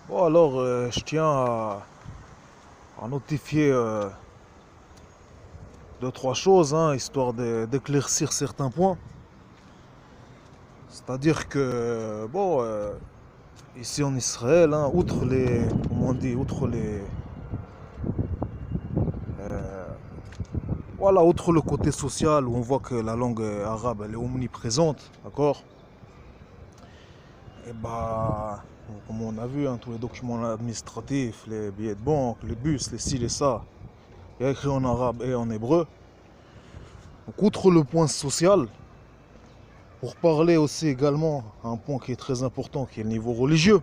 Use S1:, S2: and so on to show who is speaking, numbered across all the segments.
S1: Bon, alors, je tiens à notifier deux, trois choses, hein, histoire d'éclaircir certains points. C'est-à-dire que, bon, ici en Israël, hein, outre les, comment on dit, outre les, euh, voilà, outre le côté social où on voit que la langue arabe, elle est omniprésente, d'accord? Et bah, comme on a vu, hein, tous les documents administratifs, les billets de banque, les bus, les ci, les ça, il y a écrit en arabe et en hébreu. Donc, outre le point social, pour parler aussi également à un point qui est très important, qui est le niveau religieux,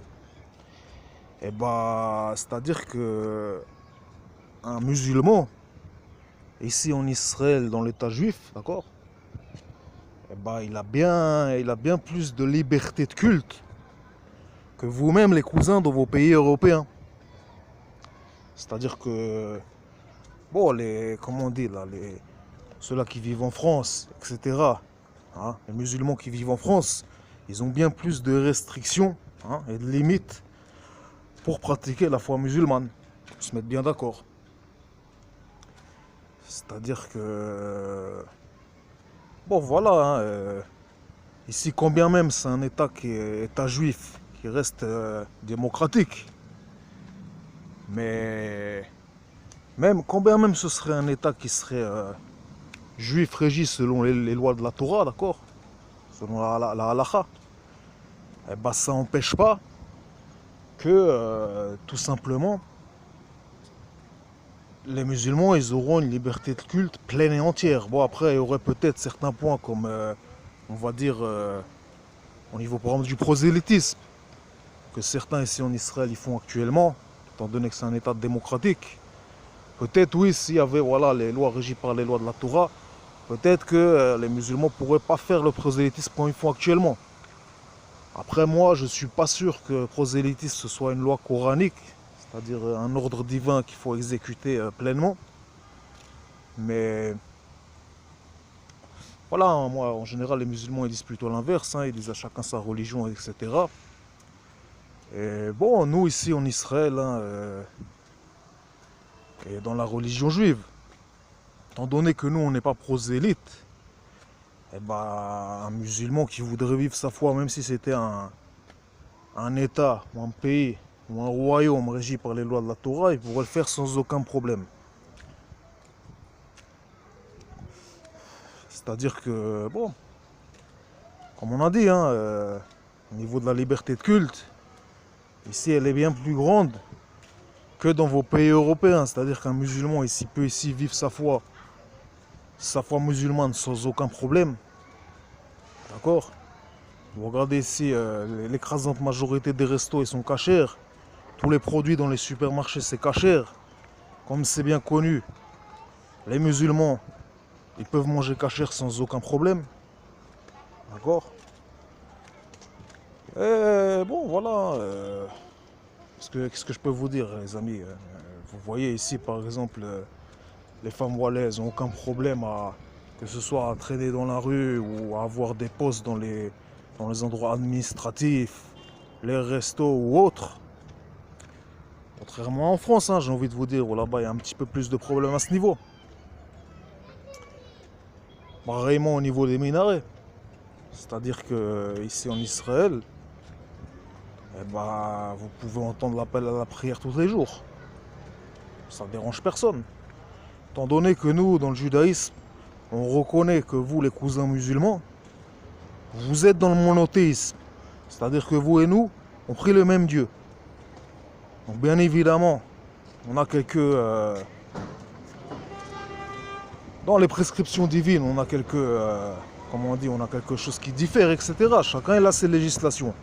S1: et bah, c'est-à-dire que un musulman, ici en Israël, dans l'état juif, d'accord, et bah, il a bien plus de liberté de culte que vous-même, les cousins, dans vos pays européens. C'est-à-dire que, bon, comment on dit là, ceux-là qui vivent en France, etc., hein, les musulmans qui vivent en France, ils ont bien plus de restrictions, hein, et de limites pour pratiquer la foi musulmane. Faut se mettre bien d'accord. C'est-à-dire que, bon voilà, hein, ici quand bien même c'est un État qui est État juif, qui reste démocratique, mais même quand bien même ce serait un État qui serait juif régi selon les lois de la Torah, d'accord, selon la halakha, eh ben, ça n'empêche pas que tout simplement les musulmans ils auront une liberté de culte pleine et entière. Bon, après il y aurait peut-être certains points comme on va dire au niveau par exemple du prosélytisme que certains ici en Israël ils font actuellement, étant donné que c'est un État démocratique. Peut-être oui, s'il y avait voilà, les lois régies par les lois de la Torah, peut-être que les musulmans ne pourraient pas faire le prosélytisme comme ils font actuellement. Après moi, je ne suis pas sûr que prosélytisme ce soit une loi coranique, c'est-à-dire un ordre divin qu'il faut exécuter pleinement. Mais voilà, hein, moi en général les musulmans ils disent plutôt l'inverse, hein, ils disent à chacun sa religion, etc. Et bon, nous ici en Israël, hein, et dans la religion juive, étant donné que nous on n'est pas prosélytes, et bah, un musulman qui voudrait vivre sa foi, même si c'était un État ou un pays ou un royaume régi par les lois de la Torah, il pourrait le faire sans aucun problème. C'est-à-dire que, bon, comme on a dit, hein, au niveau de la liberté de culte, ici elle est bien plus grande que dans vos pays européens. C'est-à-dire qu'un musulman ici peut ici vivre sa foi musulmane sans aucun problème. D'accord? Vous regardez ici, l'écrasante majorité des restos ils sont cachers. Tous les produits dans les supermarchés c'est cacher. Comme c'est bien connu, les musulmans ils peuvent manger cacher sans aucun problème. D'accord? Et bon voilà. Qu'est-ce que je peux vous dire les amis? Vous voyez ici par exemple les femmes walaises n'ont aucun problème à que ce soit à traîner dans la rue ou à avoir des postes dans les endroits administratifs, les restos ou autres. Contrairement en France, hein, j'ai envie de vous dire, où là-bas il y a un petit peu plus de problèmes à ce niveau. Pareillement au niveau des minarets. C'est-à-dire que ici en Israël, eh ben, vous pouvez entendre l'appel à la prière tous les jours. Ça ne dérange personne. Étant donné que nous, dans le judaïsme, on reconnaît que vous, les cousins musulmans, vous êtes dans le monothéisme. C'est-à-dire que vous et nous, on prie le même Dieu. Donc bien évidemment, on a dans les prescriptions divines, on a comment on dit, on a quelque chose qui diffère, etc. Chacun il a ses législations.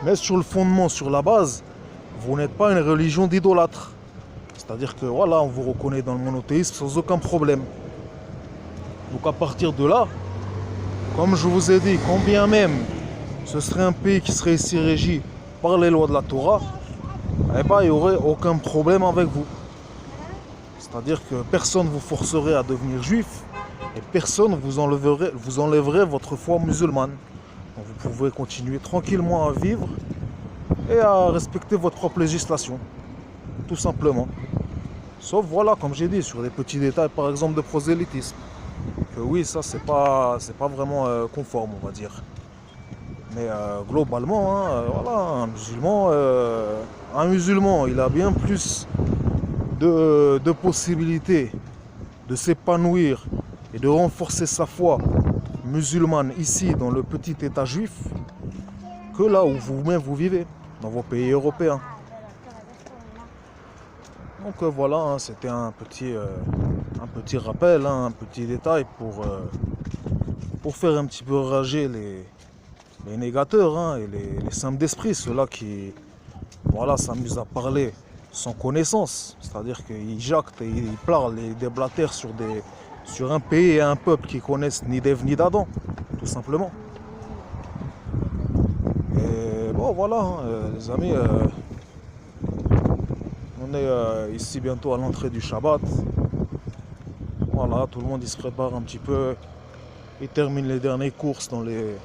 S1: Mais sur le fondement, sur la base, vous n'êtes pas une religion d'idolâtre. C'est-à-dire que voilà, on vous reconnaît dans le monothéisme sans aucun problème. Donc à partir de là, comme je vous ai dit, quand bien même ce serait un pays qui serait ici régi par les lois de la Torah, eh ben, il n'y aurait aucun problème avec vous. C'est-à-dire que personne ne vous forcerait à devenir juif et personne ne vous enlèverait votre foi musulmane. Donc vous pouvez continuer tranquillement à vivre et à respecter votre propre législation, tout simplement. Sauf voilà, comme j'ai dit, sur des petits détails, par exemple de prosélytisme. Que oui, ça c'est pas vraiment conforme, on va dire. Mais globalement, hein, voilà, un musulman, il a bien plus de possibilités de s'épanouir et de renforcer sa foi musulmane ici dans le petit état juif que là où vous-même vous vivez, dans vos pays européens. Donc voilà, hein, c'était un petit rappel, hein, un petit détail pour faire un petit peu rager les négateurs, hein, et les simples d'esprit, ceux-là qui voilà, s'amusent à parler sans connaissance, c'est-à-dire qu'ils jactent et ils parlent et déblatèrent sur un pays et un peuple qui connaissent ni d'Ève ni d'Adam, tout simplement. Et bon voilà, hein, les amis, on est ici bientôt à l'entrée du Shabbat. Voilà, tout le monde il se prépare un petit peu, il termine les dernières courses dans les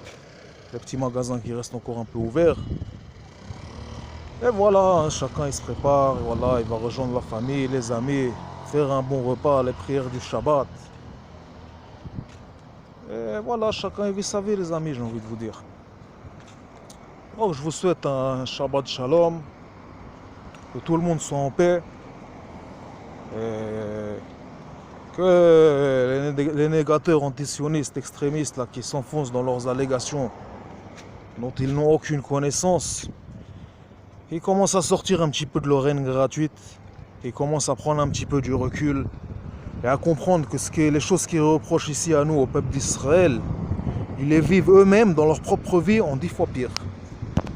S1: petits magasins qui restent encore un peu ouverts. Et voilà, hein, chacun il se prépare, et voilà, il va rejoindre la famille, les amis, faire un bon repas, les prières du Shabbat. Et voilà, chacun il vit sa vie, les amis, j'ai envie de vous dire. Donc je vous souhaite un Shabbat Shalom, que tout le monde soit en paix, et que les négateurs antisionistes, extrémistes là, qui s'enfoncent dans leurs allégations dont ils n'ont aucune connaissance, ils commencent à sortir un petit peu de leur haine gratuite, ils commencent à prendre un petit peu du recul et à comprendre que les choses qu'ils reprochent ici à nous, au peuple d'Israël, ils les vivent eux-mêmes dans leur propre vie en 10 fois pire.